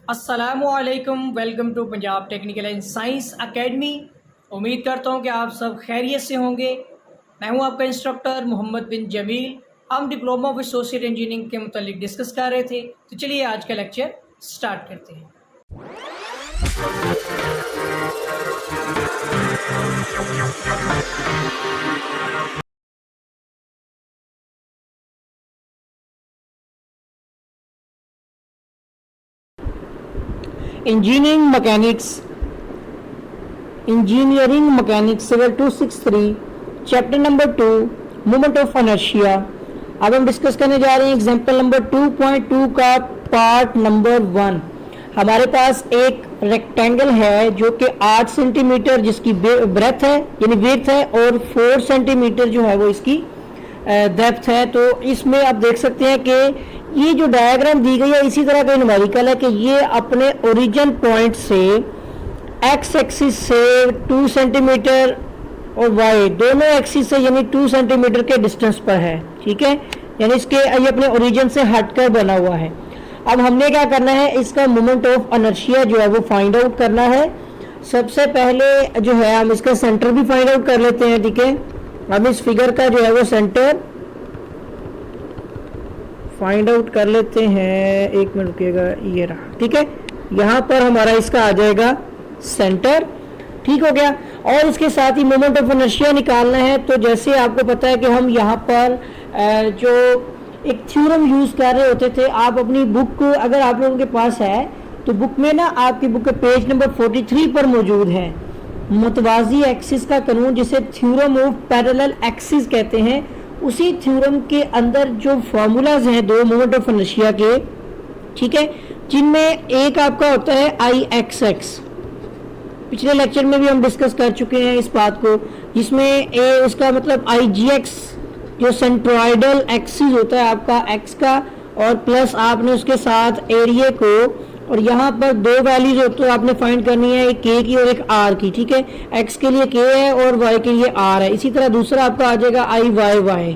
अस्सलामुअलैकुम, welcome to Punjab technical and science academy. उम्मीद करता हूँ कि आप सब खैरियत से होंगे। मैं हूँ आपका इंस्ट्रक्टर मोहम्मद बिन जमील। हम डिप्लोमा ऑफ एसोसिएट इंजीनियरिंग के मुतालिक डिस्कस कर रहे थे, तो चलिए आज का लेक्चर स्टार्ट करते हैं। Engineering mechanics civil 263 chapter number 2 moment of inertia. अब हम डिस्कस करने जा रहे हैं एग्जांपल नंबर 2.2 का पार्ट नंबर 1। हमारे पास एक रेक्टेंगल है जो कि 8 सेंटीमीटर जिसकी ब्रेथ है यानी विड्थ है और 4 सेंटीमीटर जो है वो इसकी डेप्थ है। तो इसमें आप देख सकते हैं कि ये जो डायग्राम दी गई है इसी तरह का न्यूमेरिकल है कि ये अपने ओरिजिन पॉइंट से एक्स एक्सिस से 2 सेंटीमीटर और वाई दोनों एक्सिस से यानी 2 सेंटीमीटर के डिस्टेंस पर है। ठीक है, यानी इसके ये अपने ओरिजिन से हटकर बना हुआ है। अब हमने क्या करना है, इसका मोमेंट ऑफ इनर्शिया जो है वो फाइंड आउट करना है। सबसे पहले जो है हम इसका सेंटर भी फाइंड आउट कर लेते हैं। ठीक है, अब इस फिगर का जो है वो सेंटर फाइंड आउट कर लेते हैं। एक मिनट रुकिएगा, ये रहा। ठीक है, यहाँ पर हमारा इसका आ जाएगा सेंटर। ठीक हो गया। और इसके साथ ही मोमेंट ऑफ इनर्शिया निकालना है। तो जैसे आपको पता है कि हम यहाँ पर जो एक थ्योरम यूज कर रहे होते थे, आप अपनी बुक अगर आप लोगों के पास है तो बुक में ना आपकी बुक के पेज नंबर 43 पर मौजूद है मुतवाजी एक्सिस का कानून, जिसे थ्योरम ऑफ पैरेलल एक्सिस कहते हैं। उसी थ्योरम के अंदर जो फार्मूलाज हैं दो मोमेंट ऑफ इनर्शिया के, ठीक है, जिनमें एक आपका होता है आई एक्स एक्स। पिछले लेक्चर में भी हम डिस्कस कर चुके हैं इस बात को, जिसमें उसका मतलब आई जी एक्स जो सेंट्रोइडल एक्सिस होता है आपका एक्स का, और प्लस आपने उसके साथ एरिया को, और यहाँ पर दो वैल्यूज होते हैं आपने फाइंड करनी है, एक के की और एक आर की। ठीक है, एक्स के लिए के है और वाई के लिए आर है। इसी तरह दूसरा आपका आ जाएगा आई वाई वाई।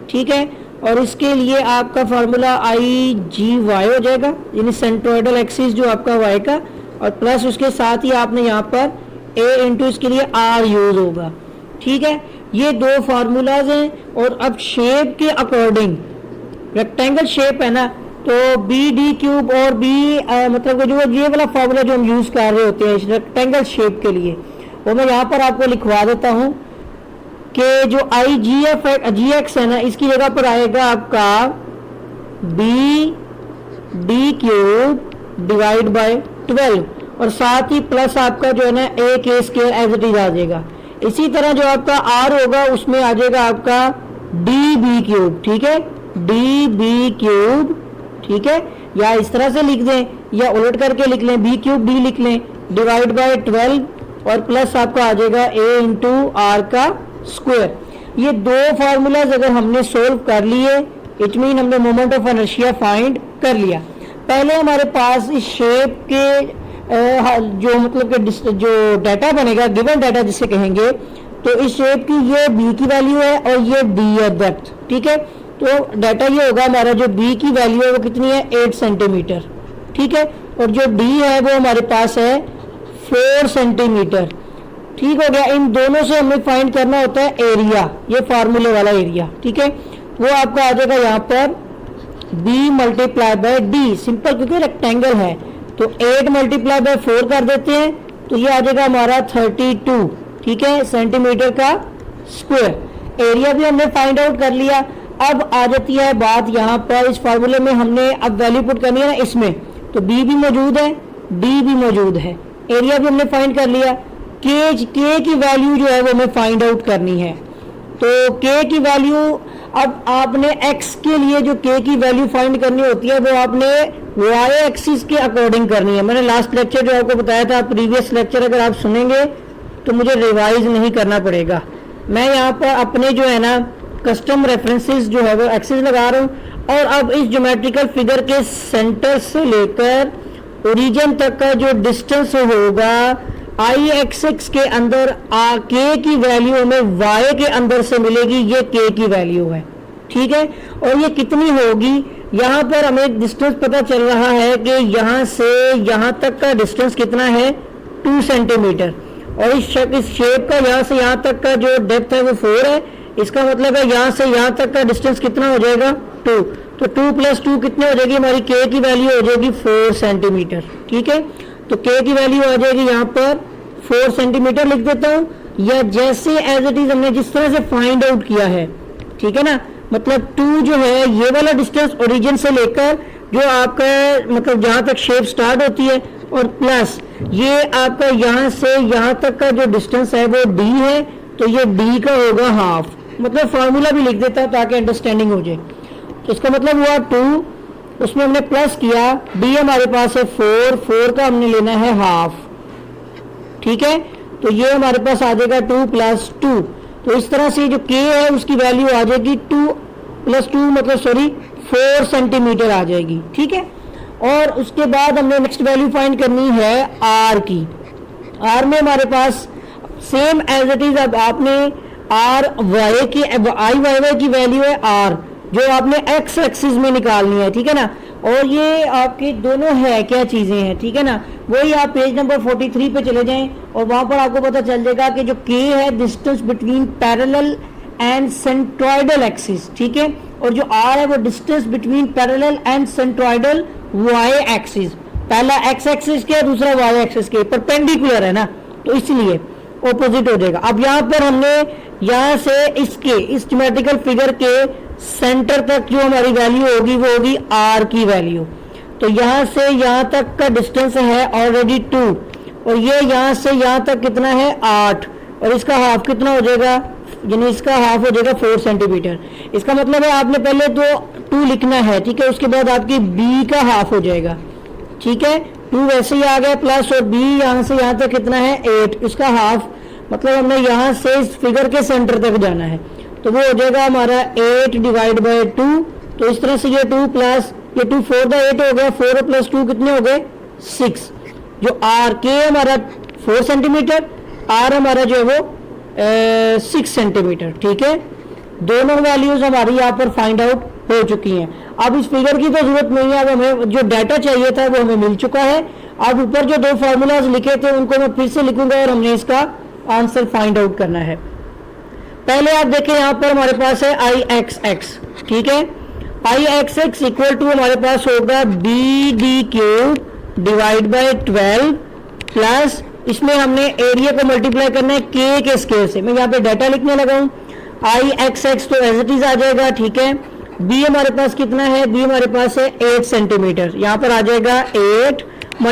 ठीक है, और इसके लिए आपका फार्मूला आई जी वाई हो जाएगा, यानी सेंट्रोइडल एक्सिस जो आपका वाई का, और प्लस उसके साथ ही आपने यहाँ पर ए इंटू इसके लिए आर यूज होगा। ठीक है, ये दो फार्मूलाज हैं। और अब शेप के अकॉर्डिंग, रेक्टेंगल शेप है ना, तो बी डी क्यूब और बी मतलब जो ये वाला फार्मूला जो हम यूज कर रहे होते हैं इस रेक्टेंगल शेप के लिए, वो मैं यहाँ पर आपको लिखवा देता हूँ कि जो आई जी एक्स है ना, इसकी जगह पर आएगा आपका B D cube divide by 12, और साथ ही प्लस आपका जो है ना ए के स्क्वायर एज इट इज आ जाएगा। इसी तरह जो आपका आर होगा उसमें आ जाएगा आपका डी बी क्यूब। ठीक है, डी बी क्यूब। ठीक है, या इस तरह से लिख दें या उलट करके लिख लें, बी क्यूब डी लिख लें डिवाइड बाय 12, और प्लस आपका आ जाएगा ए इंटू आर का स्क्वायर। ये दो फार्मूलाज अगर हमने सोल्व कर लिए, इट मीन हमने मोमेंट ऑफ इनर्शिया फाइंड कर लिया। पहले हमारे पास इस शेप के जो मतलब कि जो डाटा बनेगा, गिवन डाटा जिसे कहेंगे, तो इस शेप की ये बी की वैल्यू है और ये डी है डेप्थ। ठीक है, तो डाटा ये होगा हमारा, जो बी की वैल्यू है वो कितनी है 8 सेंटीमीटर। ठीक है, और जो डी है वो हमारे पास है 4 सेंटीमीटर। ठीक हो गया। इन दोनों से हमें फाइंड करना होता है एरिया, ये फार्मूले वाला एरिया। ठीक है, वो आपका आ जाएगा यहाँ पर b multiply by D, simple क्योंकि रेक्टेंगल है, तो 8 मल्टीप्लाई बाय 4 कर देते हैं, तो ये आ जाएगा हमारा 32। ठीक है, सेंटीमीटर का स्क्वायर। एरिया भी हमने फाइंड आउट कर लिया। अब आ जाती है बात यहाँ पर, इस फार्मूले में हमने अब वैल्यू पुट करनी है ना इसमें, तो बी भी मौजूद है, डी भी मौजूद है, एरिया भी हमने फाइंड कर लिया। के की वैल्यू जो है वो हमें फाइंड आउट करनी है। तो के की वैल्यू, अब आपने एक्स के लिए जो के की वैल्यू फाइंड करनी होती है वो आपने वाई एक्सिस के अकॉर्डिंग करनी है। मैंने लास्ट लेक्चर जो आपको बताया था, प्रीवियस लेक्चर अगर आप सुनेंगे तो मुझे रिवाइज नहीं करना पड़ेगा। मैं यहाँ पर अपने जो है ना कस्टम रेफरेंसेस जो है वो एक्सिस लगा रहा हूँ, और अब इस ज्योमेट्रिकल फिगर के सेंटर से लेकर ओरिजिन तक का जो डिस्टेंस होगा आई एक्सिस के अंदर के की वैल्यू हमें वाई के अंदर से मिलेगी, ये के की वैल्यू है। ठीक है, और ये कितनी होगी, यहाँ पर हमें डिस्टेंस पता चल रहा है कि यहाँ से यहाँ तक का डिस्टेंस कितना है 2 सेंटीमीटर, और इस शेप का यहाँ से यहाँ तक का जो डेप्थ है वो 4 है। इसका मतलब है यहाँ से यहाँ तक का डिस्टेंस कितना हो जाएगा 2, तो 2 + 2 कितने हो जाएगी, हमारी k की वैल्यू हो जाएगी 4 सेंटीमीटर। ठीक है, तो k की वैल्यू आ जाएगी यहाँ पर 4 सेंटीमीटर लिख देता हूँ, या जैसे एज इट इज हमने जिस तरह से फाइंड आउट किया है। ठीक है ना, मतलब 2 जो है ये वाला डिस्टेंस ओरिजिन से लेकर जो आपका मतलब जहाँ तक शेप स्टार्ट होती है, और प्लस ये आपका यहाँ से यहाँ तक का जो डिस्टेंस है वो d है, तो ये d का होगा हाफ। मतलब फार्मूला भी लिख देता हूँ ताकि अंडरस्टैंडिंग हो जाए। तो इसका मतलब हुआ 2, उसमें हमने प्लस किया, d हमारे पास है 4 का हमने लेना है हाफ। ठीक है, तो ये हमारे पास आ जाएगा 2 + 2। तो इस तरह से जो k है उसकी वैल्यू आ जाएगी 2 + 2 मतलब 4 सेंटीमीटर आ जाएगी। ठीक है, और उसके बाद हमने नेक्स्ट वैल्यू फाइंड करनी है r की। r में हमारे पास सेम एज इट इज, अब आपने i y की वैल्यू है r, जो आपने x एक्सिस में निकालनी है। ठीक है ना, और ये आपके दोनों है क्या चीजें हैं। ठीक है ना, वही आप पेज नंबर 43 पे चले जाएं और वहां पर आपको पता चल जाएगा कि जो k है distance between parallel and centroidal axis. ठीक है, और जो r है वो distance between parallel and centroidal y axis. पहला x एक्सिस के, दूसरा y एक्सिस के, परपेंडिकुलर है ना, तो इसलिए ऑपोजिट हो जाएगा। अब यहाँ पर हमने यहाँ से इसके इस ज्योमेट्रिकल फिगर के सेंटर तक जो हमारी वैल्यू होगी वो होगी r की वैल्यू। तो यहाँ से यहाँ तक का डिस्टेंस है ऑलरेडी 2, और ये यहाँ से यहाँ तक कितना है 8, और इसका हाफ कितना हो जाएगा, यानी इसका हाफ हो जाएगा 4 सेंटीमीटर। इसका मतलब है आपने पहले तो 2 लिखना है। ठीक है, उसके बाद आपकी b का हाफ हो जाएगा। ठीक है, 2 वैसे ही आ गया प्लस, और b यहाँ से यहाँ तक कितना है 8, इसका हाफ, मतलब हमने यहाँ से इस फिगर के सेंटर तक जाना है, तो वो हो जाएगा हमारा 8 / 2। तो इस तरह से ये 2 प्लस ये 2 4 का 8 हो गया, 4 + 2 कितने हो गए 6। जो r k हमारा 4 सेंटीमीटर, r हमारा जो है वो 6 सेंटीमीटर। ठीक है, दोनों वैल्यूज हमारी यहाँ पर फाइंड आउट हो चुकी हैं। अब इस फिगर की तो जरूरत नहीं है, अब हमें जो डाटा चाहिए था वो हमें मिल चुका है। अब ऊपर जो 2 फार्मूलाज लिखे थे उनको मैं फिर से लिखूंगा और हमने इसका आंसर फाइंड आउट करना है। पहले आप देखें यहाँ पर हमारे पास है IXX। ठीक है, IXX इक्वल टू हमारे पास होगा BD³ / 12 प्लस इसमें हमने एरिया को मल्टीप्लाई करना है k के स्केल से। मैं यहाँ पे डाटा लिखने लगा हूँ, IXX तो एज इट इज आ जाएगा। ठीक है, B हमारे पास कितना है, B हमारे पास है 8 सेंटीमीटर, यहाँ पर आ जाएगा 8 ×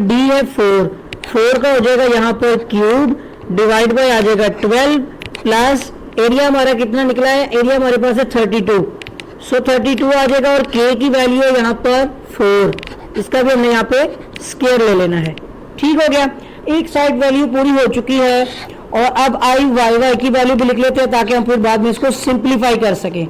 D है 4 का हो जाएगा यहाँ पर क्यूब, डिवाइड बाय आ जाएगा 12 प्लस एरिया हमारा कितना निकला है, एरिया हमारे पास है 32, सो 32 आ जाएगा, और k की वैल्यू है यहाँ पर 4, इसका भी हमने यहाँ पे स्क्वायर ले लेना है। ठीक हो गया, एक साइड वैल्यू पूरी हो चुकी है, और अब IYY की वैल्यू भी लिख लेते हैं ताकि हम फिर बाद में इसको सिंप्लीफाई कर सकें।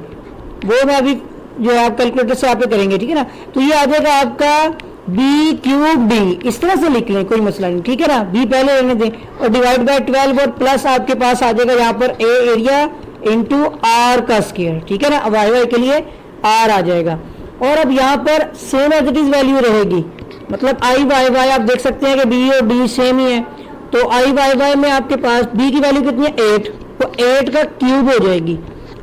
वो मैं अभी जो है आप कैलकुलेटर से आप करेंगे। ठीक है ना, तो ये आ जाएगा आपका B³ D, इस तरह से लिख लें, कोई मसला नहीं। ठीक है ना, B पहले लेने दें, और डिवाइड बाय 12 और प्लस आपके पास आ जाएगा यहाँ पर A एरिया इंटू R का स्क्वायर। ठीक है ना, अब YY के लिए R आ जाएगा, और अब यहाँ पर same as it is value रहेगी, मतलब IYY आप देख सकते हैं कि B और D सेम ही है। तो IYY में आपके पास B की वैल्यू कितनी है 8, तो 8 का क्यूब हो जाएगी,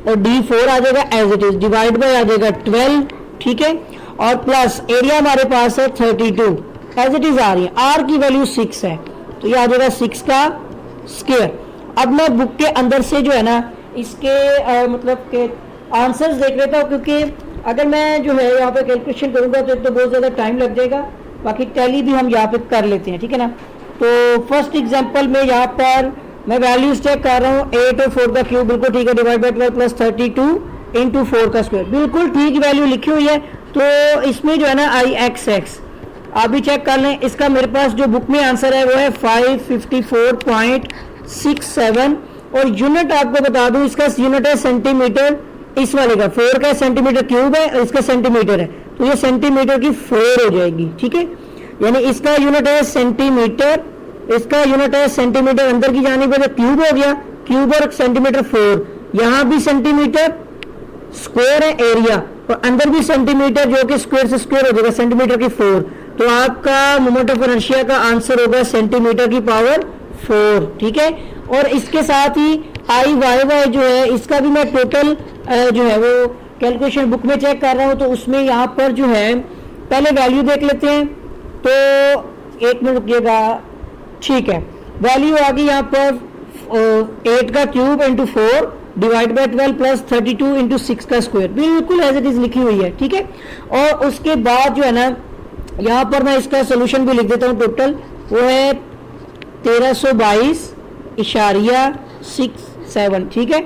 और D4 आ जाएगा as it is, divide by आ जाएगा 12। ठीक है, और प्लस एरिया हमारे पास है 32 एज इट इज आ रही है, R की वैल्यू 6 है, तो ये आ जाएगा 6 का स्क्वायर। अब मैं बुक के अंदर से जो है ना इसके मतलब के आंसर्स देख लेता हूँ, क्योंकि अगर मैं जो है यहाँ पे कैलकुलेशन करूँगा तो बहुत ज़्यादा टाइम लग जाएगा, बाकी टैली भी हम यहाँ पे कर लेते हैं। ठीक है ना, तो फर्स्ट एग्जांपल में यहाँ पर मैं वैल्यूज चेक कर रहा हूँ, 8 और 4 का क्यूब बिल्कुल ठीक है, डिवाइड बाय 12 प्लस 32 इंटू 4 का स्क्वायर, बिल्कुल ठीक वैल्यू लिखी हुई है। तो इसमें जो है ना IXX आप भी चेक कर लें, इसका मेरे पास जो बुक में आंसर है वो है 554.67, और यूनिट आपको बता दूं इसका यूनिट है सेंटीमीटर, इस वाले का 4 का सेंटीमीटर क्यूब है और इसका सेंटीमीटर है, तो ये सेंटीमीटर की 4 हो जाएगी। ठीक है, यानी इसका यूनिट है सेंटीमीटर, इसका यूनिट है सेंटीमीटर, अंदर की जाने पर क्यूब हो गया, क्यूब और सेंटीमीटर 4, यहाँ भी सेंटीमीटर, स्क्वायर है एरिया, और अंदर भी सेंटीमीटर, जो कि स्क्वायर से स्क्वायर हो जाएगा सेंटीमीटर की 4, तो आपका मोमेंट ऑफ इनर्शिया का आंसर होगा सेंटीमीटर की पावर 4। ठीक है, और इसके साथ ही आई वाई वाई जो है इसका भी मैं टोटल जो है वो कैलकुलेशन बुक में चेक कर रहा हूँ, तो उसमें यहाँ पर जो है पहले वैल्यू देख लेते हैं। तो एक मिनट रुकिएगा, ठीक है, वैल्यू आ गई यहाँ पर 8 का cube into 4 divide by 12 plus 32 into 6 का स्क्वायर, बिल्कुल एज इट इज लिखी हुई है। ठीक है, और उसके बाद जो है ना यहाँ पर मैं इसका सोल्यूशन भी लिख देता हूँ। टोटल वो है 1322.67। ठीक है,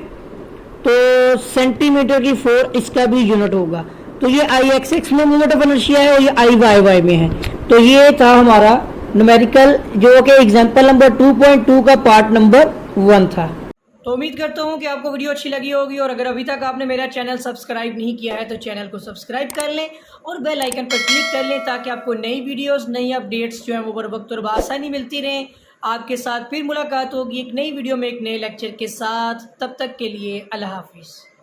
तो सेंटीमीटर की 4 इसका भी यूनिट होगा। तो ये आई एक्स एक्स में मोमेंट ऑफ इनर्शिया है और ये आई वाई वाई में है। तो ये था हमारा न्यूमेरिकल जो कि एग्जांपल नंबर 2.2 का पार्ट नंबर 1 था। तो उम्मीद करता हूँ कि आपको वीडियो अच्छी लगी होगी, और अगर अभी तक आपने मेरा चैनल सब्सक्राइब नहीं किया है तो चैनल को सब्सक्राइब कर लें और बेल आइकन पर क्लिक कर लें, ताकि आपको नई वीडियोस, नई अपडेट्स जो हैं वो बर वक्त और बआसानी मिलती रहें। आपके साथ फिर मुलाकात होगी एक नई वीडियो में एक नए लेक्चर के साथ। तब तक के लिए अल्लाह हाफिज़।